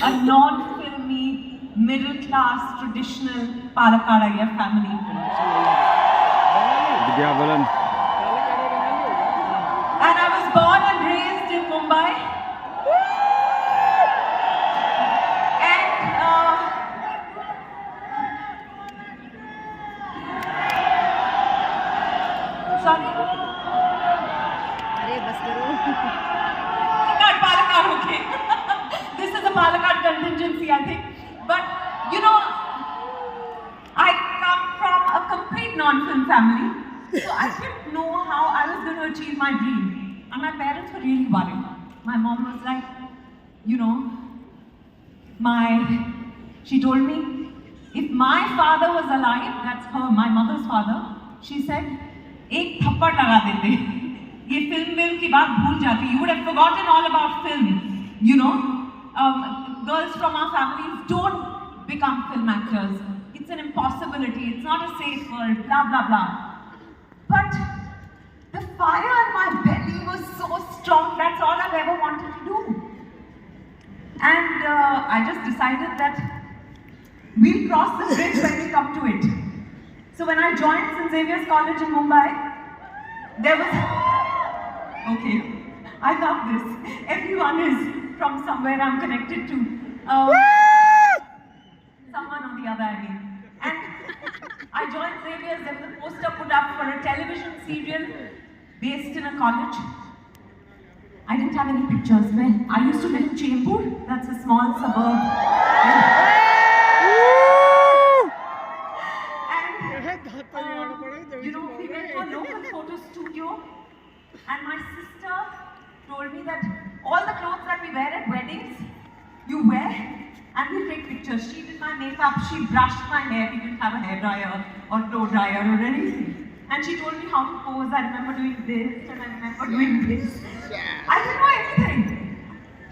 a non-filmy, middle-class, traditional Palakkad family. Vidya, Balan. And I was born and raised in Mumbai. Sorry? Palakkad, okay. This is a Palakkad contingency, I think. But, you know, I come from a complete non-film family. So I didn't know how I was going to achieve my dream. And my parents were really worried. My mom was like, you know, she told me, if my father was alive, that's her, my mother's father, she said, एक थप्पड़ लगा देते, ये film की बात भूल जाती. You would have forgotten all about film, you know. Girls from our families don't become film actors. It's an impossibility. It's not a safe world. Blah blah blah. But the fire in my belly was so strong. That's all I've ever wanted to do. And I just decided that we'll cross the bridge when we come to it. So when I joined St. Xavier's College in Mumbai, there was... Okay, I love this. Everyone is from somewhere I'm connected to. Someone or the other, I mean. And I joined Xavier's, there was a poster put up for a television serial based in a college. I didn't have any pictures. I used to live in Chembur, that's a small suburb. You know, we went to a local photo studio and my sister told me that all the clothes that we wear at weddings, you wear and we take pictures. She did my makeup, she brushed my hair, we didn't have a hair dryer or blow dryer or anything. And she told me how to pose. I remember doing this and I remember doing this. I didn't know anything.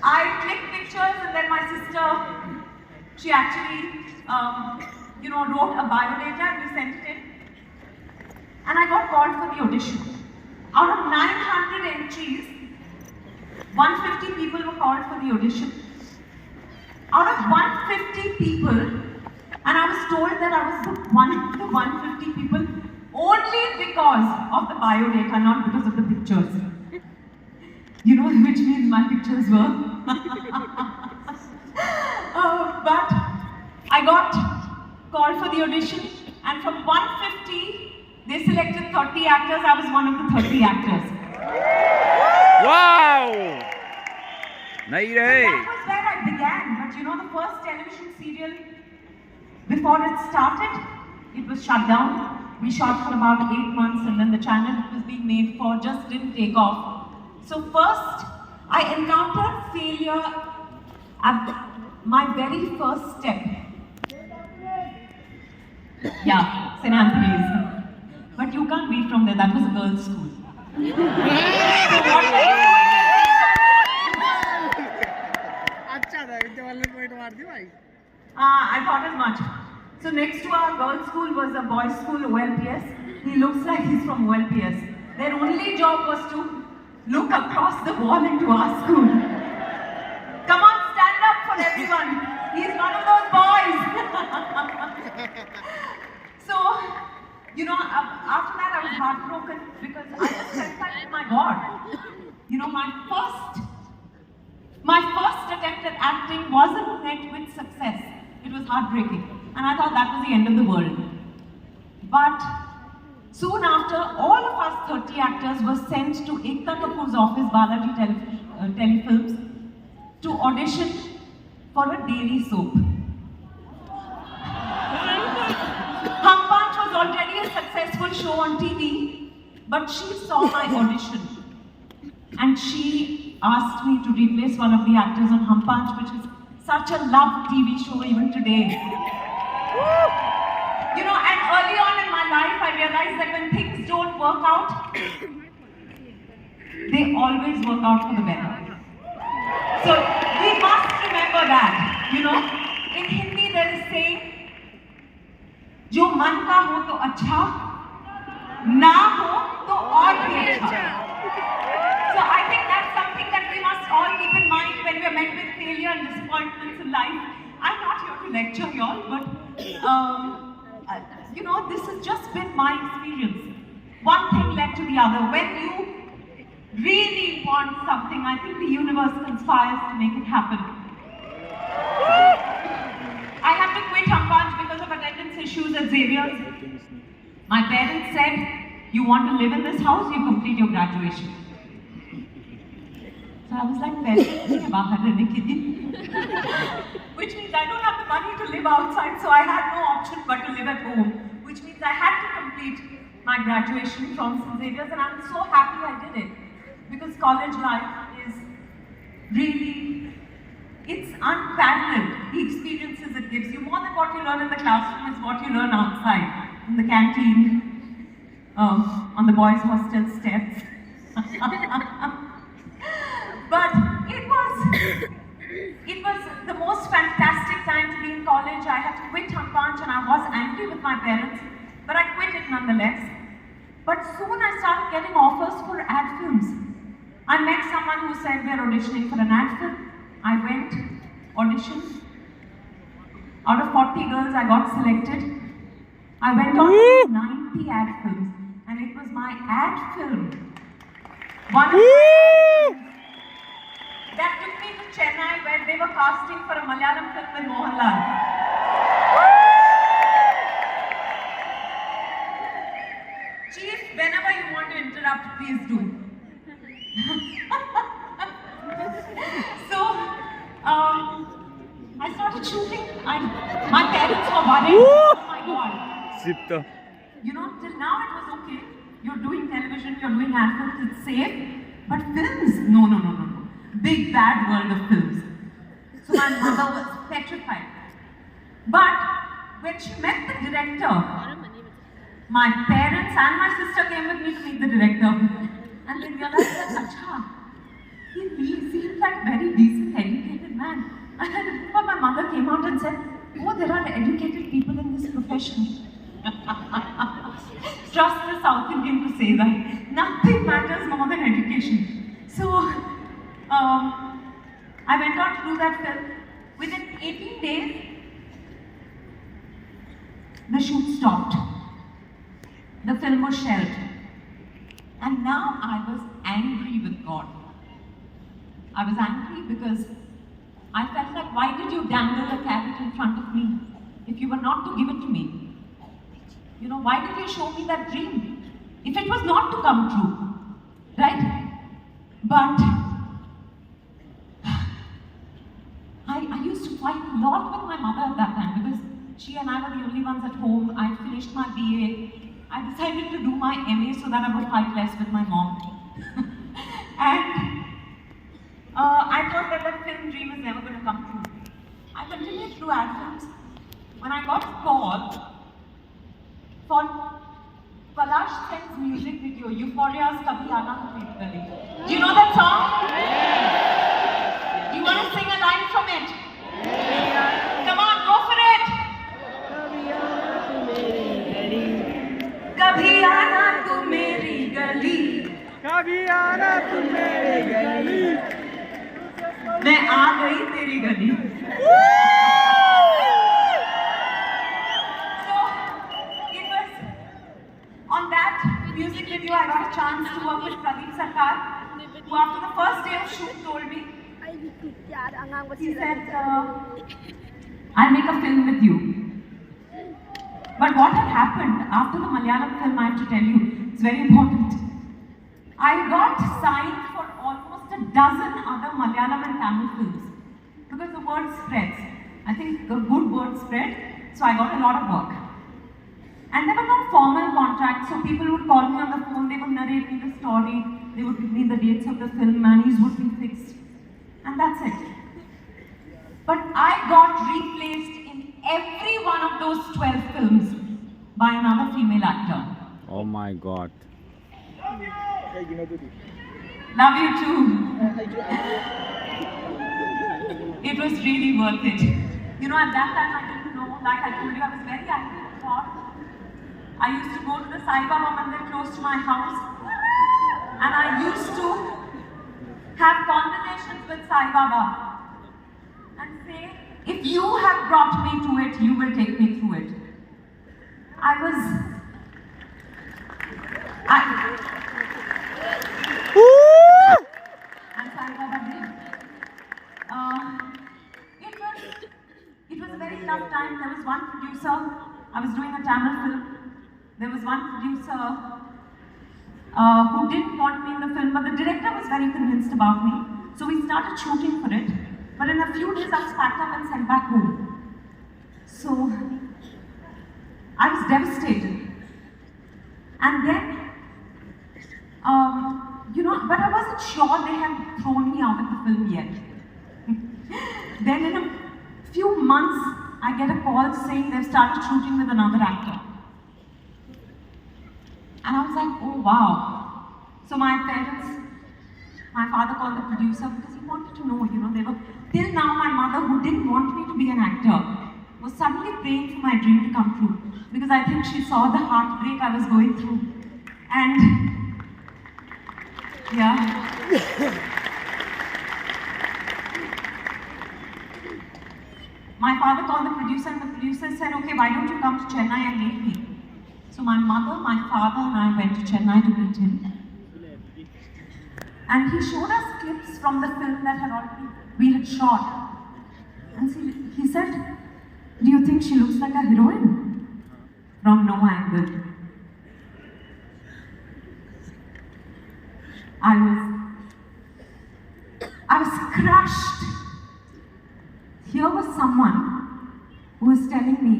I clicked pictures and then my sister, she actually, you know, wrote a biodata and we sent it in. And I got called for the audition. Out of 900 entries, 150 people were called for the audition. Out of 150 people, and I was told that I was one of the 150 people only because of the biodata, not because of the pictures. You know, which means my pictures were. But I got called for the audition, and from 150, they selected 30 actors. I was one of the 30 actors. Wow! Nahi rahe. So that was where I began. But you know, the first television serial, before it started, it was shut down. We shot for about 8 months, and then the channel it was being made for just didn't take off. So first, I encountered failure at my very first step. Yeah, St. Anthony's. But you can't be from there, that was a girls' school. So what were you doing? I thought as much. So next to our girls' school was a boys' school, OLPS. He looks like he's from OLPS. Their only job was to look across the wall into our school. Come on, stand up for everyone. He's one of those boys. So, you know, after that I was heartbroken because I just felt like, oh my God, you know, my first attempt at acting wasn't met with success. It was heartbreaking. And I thought that was the end of the world. But soon after, all of us 30 actors were sent to Ekta Kapoor's office, Balaji Telefilms, to audition for a daily soap. Was already a successful show on TV, but she saw my audition and she asked me to replace one of the actors on Hum Panch, which is such a loved TV show even today. You know, and early on in my life, I realized that when things don't work out, they always work out for the better. So we must remember that, you know. In Hindi, there is a saying, जो मन का हो तो अच्छा, ना हो तो और भी अच्छा. So I think that's something that we must all keep in mind when we are met with failure and disappointments in life. lecture y'all, but you know, this has just been my experience. One thing led to the other. When you really want something, I think the universe conspires to make it happen. I had to quit Hampanch because of attendance issues at Xavier's. My parents said, you want to live in this house, you complete your graduation. So I was like, which means I don't have the money to live outside, so I had no option but to live at home, which means I had to complete my graduation from St. Xavier's, and I'm so happy I did it, because college life is really, it's unparalleled. The experiences it gives you, more than what you learn in the classroom is what you learn outside, in the canteen, on the boys' hostel steps. But it was the most fantastic time to be in college. I had to quit Hampanch and I was angry with my parents, but I quit it nonetheless. But soon I started getting offers for ad films. I met someone who said, we're auditioning for an ad film. I went, auditioned. Out of 40 girls, I got selected. I went on to 90 ad films, and it was my ad film. One of my that took me to Chennai, where they were casting for a Malayalam film with Mohanlal. Chief, whenever you want to interrupt, please do. So, I started shooting. My parents were worried. Oh my God. You know, till now it was okay. You're doing television, you're doing ad films, it's safe. But films, no. Big bad world of films. So my mother was petrified. But when she met the director, my parents and my sister came with me to meet the director. And they realized that, acha, he seems like a very decent, educated man. But my mother came out and said, oh, there are educated people in this profession. Trust the South Indian to say that. Nothing matters more than education. So, I went on to do that film. Within 18 days, the shoot stopped. The film was shelved. And now I was angry with God. I was angry because I felt like, why did you dangle a carrot in front of me if you were not to give it to me? You know, why did you show me that dream if it was not to come true? Right? But I used to fight a lot with my mother at that time because she and I were the only ones at home. I finished my BA. I decided to do my MA so that I would fight less with my mom. And I thought that film dream was never going to come true. I continued to do ad films. When I got a call for Kalash Sen's music video, Euphoria's Kabhi Aana Tu Meri Gali. Do you know that song? Yeah. Do you want to sing a line from it? Yeah. Come on, go for it. Kabhi aana tu meri gali. Kabhi aana tu meri gali. मैं आ गई तेरी गली. So it was on that music video I got a chance to work with Pradeep Sarkar, who after the first day of shoot told me, he said, I'll make a film with you. But what had happened after the Malayalam film, I have to tell you, it's very important. I got signed for almost a dozen other Malayalam and Tamil films because the word spreads. I think a good word spread, so I got a lot of work. And there were no formal contracts, so people would call me on the phone, they would narrate me the story, they would give me the dates of the film, monies would be fixed, and that's it. But I got replaced in every one of those 12 films by another female actor. Oh my God. Love you too. It was really worth it. You know, at that time I didn't know, like I told you, I was very angry with God. I used to go to the Sai Baba Mandir close to my house, and I used to have conversations with Sai Baba and say, if you have brought me to it, you will take me through it. I'm sorry, Baba. It was a very tough time. There was one producer, I was doing a Tamil film. There was one producer who didn't want me in the film, but the director was very convinced about me. So we started shooting for it. But in a few days, I was packed up and sent back home. So I was devastated. And then, but I wasn't sure they had thrown me out of the film yet. Then in a few months, I get a call saying they've started shooting with another actor. And I was like, oh wow. So my father called the producer because he wanted to know, they were, till now my mother, who didn't want me to be an actor, was suddenly praying for my dream to come true. Because I think she saw the heartbreak I was going through. And, yeah. My father called the producer and the producer said, okay, why don't you come to Chennai and meet me? So my mother, my father and I went to Chennai to meet him. And he showed us clips from the film that we had shot. And he said, do you think she looks like a heroine? From no angle. I was crushed. Here was someone who was telling me,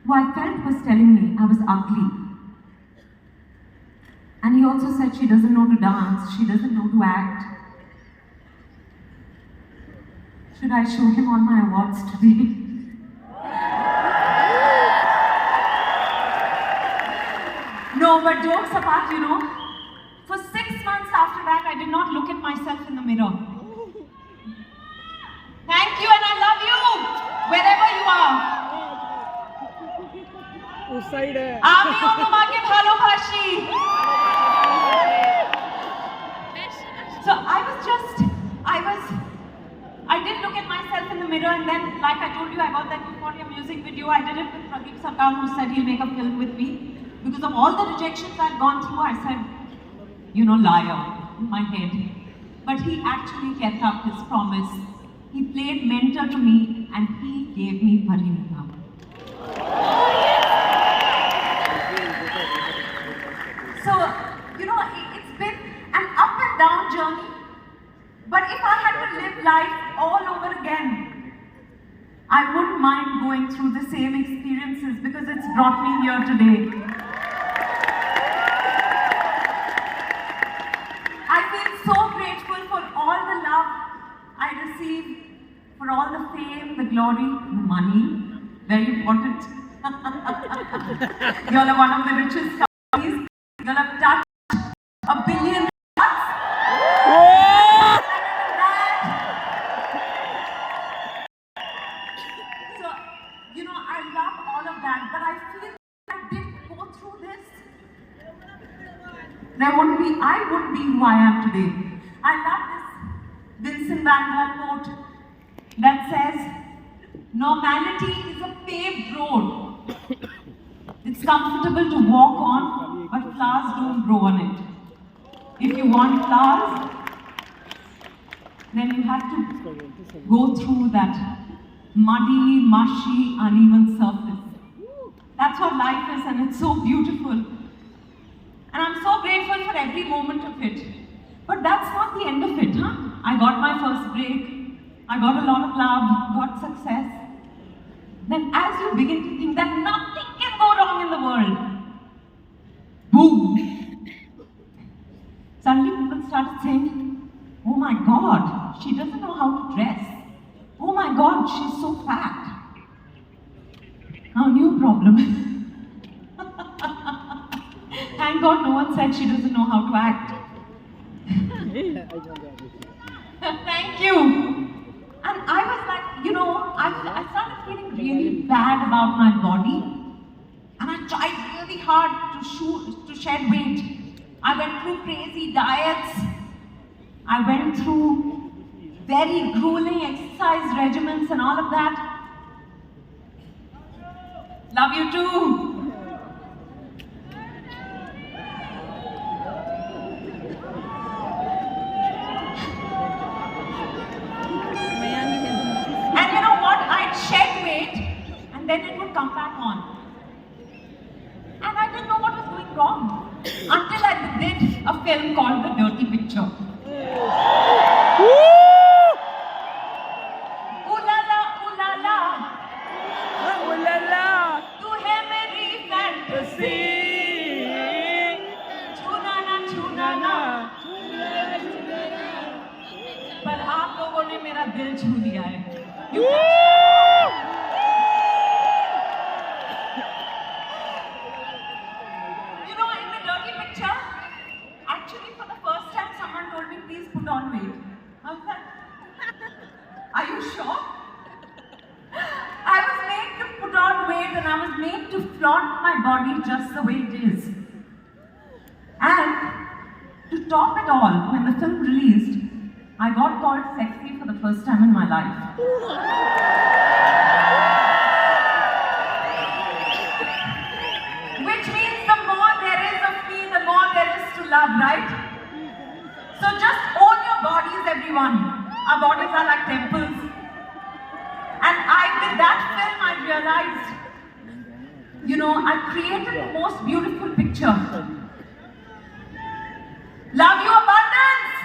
who I felt was telling me I was ugly. And he also said she doesn't know to dance, she doesn't know to act. Should I show him all my awards today? No, but jokes apart, for 6 months after that, I did not look at myself in the mirror. Thank you and I love you, wherever you are. আমিও তোমাকে ভালোবাসি. So I did look at myself in the mirror, and then, like I told you, I got that Euphoria music video. I did it with Pradeep Sarkar, who said he'll make a film with me. Because of all the rejections I'd gone through, I said, liar, in my head. But he actually kept up his promise. He played mentor to me, and he gave me Parinita. So, it's been an up and down journey. But if I had to live life all over again, I wouldn't mind going through the same experiences because it's brought me here today. I feel so grateful for all the love I received, for all the fame, the glory, the money, very important. You all are one of the richest companies. You all have touched 1 billion hearts. So, I love all of that, but I feel if I didn't go through this, I wouldn't be who I am today. I love this Vincent van Gogh quote that says, normality is a paved road. It's comfortable to walk on, but flowers don't grow on it. If you want flowers, then you have to go through that muddy, mushy, uneven surface. That's what life is, and it's so beautiful. And I'm so grateful for every moment of it. But that's not the end of it, huh? I got my first break. I got a lot of love, got success. Then as you begin to think that nothing can go wrong in the world, boom! Suddenly people started saying, oh my God, she doesn't know how to dress. Oh my God, she's so fat. Now new problem. Thank God no one said she doesn't know how to act. Thank you. And I was like, I started feeling really bad about my body. And I tried really hard to shed weight. I went through crazy diets. I went through very grueling exercise regimens and all of that. Love you too. And you know what? I'd shed weight and then it would come back on. And I didn't know what was going wrong until I did a film called The Dirty Picture. Ooh la la, ooh la la. Oh la la. तू है मेरी fantasy. छूना ना. पर आप लोगों ने मेरा दिल छू लिया है. You know, in The Dirty Picture, actually for the first time someone told me, please put on weight. I was like, are you sure? I was made to put on weight and I was made to flaunt my body just the way it is. And to top it all, when the film released, I got called sexy for the first time in my life. Which means the more there is of me, the more there is to love, right? So just own your bodies, everyone. Our bodies are like temples. And with that film, I realized, you know, I created the most beautiful picture. Love you, abundance!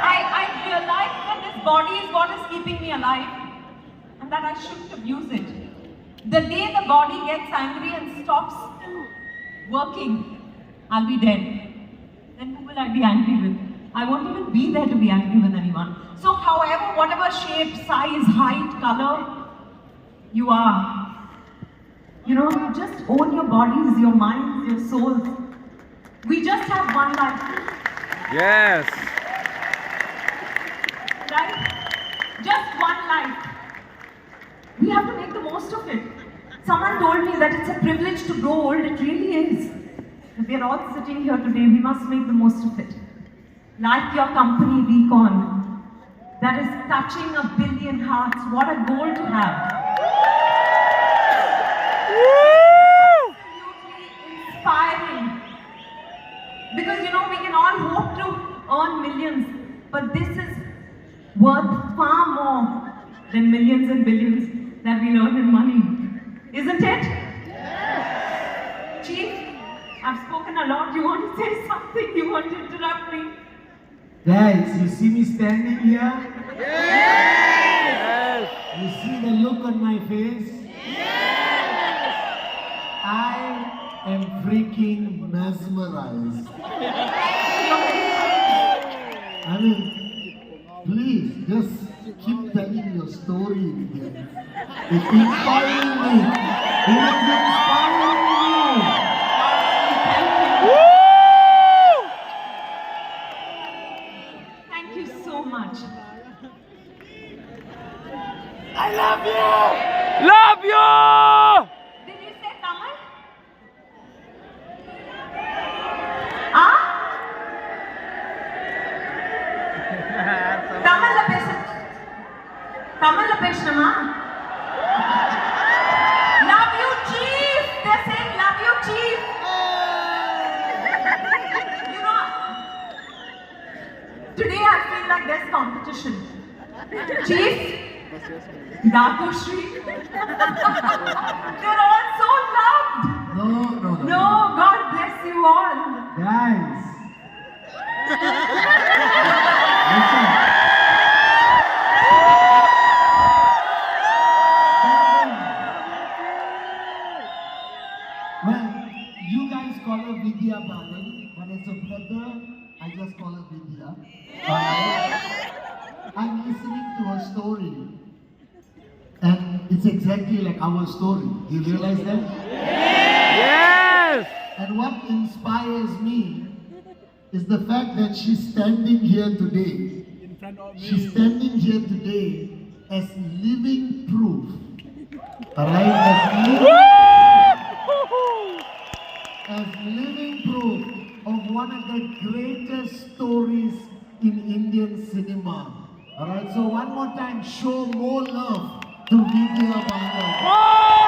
I realized that this body is what is keeping me alive and that I shouldn't abuse it. The day the body gets angry and stops working, I'll be dead. Then who will I be angry with? I won't even be there to be angry with anyone. So however, whatever shape, size, height, color you are, you know, just own your bodies, your minds, your souls. We just have one life. Yes. Right? Just one life. We have to make the most of it. Someone told me that it's a privilege to grow old. It really is. If we are all sitting here today, we must make the most of it. Like your company, Beacon, that is touching 1 billion hearts. What a goal to have. Absolutely inspiring. Because you know, we can all hope to earn millions, but this is worth far more than millions and billions that we earn in money. Isn't it? Yes. Chief, I've spoken a lot. You want to say something? You want to interrupt me? Guys, you see me standing here? Yes. You see the look on my face? Yes. I am freaking mesmerized. I mean, please, just keep telling your story, Vidya. It's inspiring me. It is inspiring me. Thank you so much. I love you! Love you! Did you say Tamil? Ah? Tamil la pesnama? Love you, Chief! They're saying love you, Chief! You know, today I feel like there's competition. Chief, Datu Shri, they're all so loved. No, God bless you all. Guys. Listen. Well, you guys call her Vidya Balan, but as a brother, I just call her Vidya. I'm listening to her story, and it's exactly like our story. Do you realize that? Yes. And what inspires me is the fact that she's standing here today. She's standing here today as living proof. Alright? As living proof of one of the greatest stories in Indian cinema. Alright, so one more time, show more love to Vidya Balan.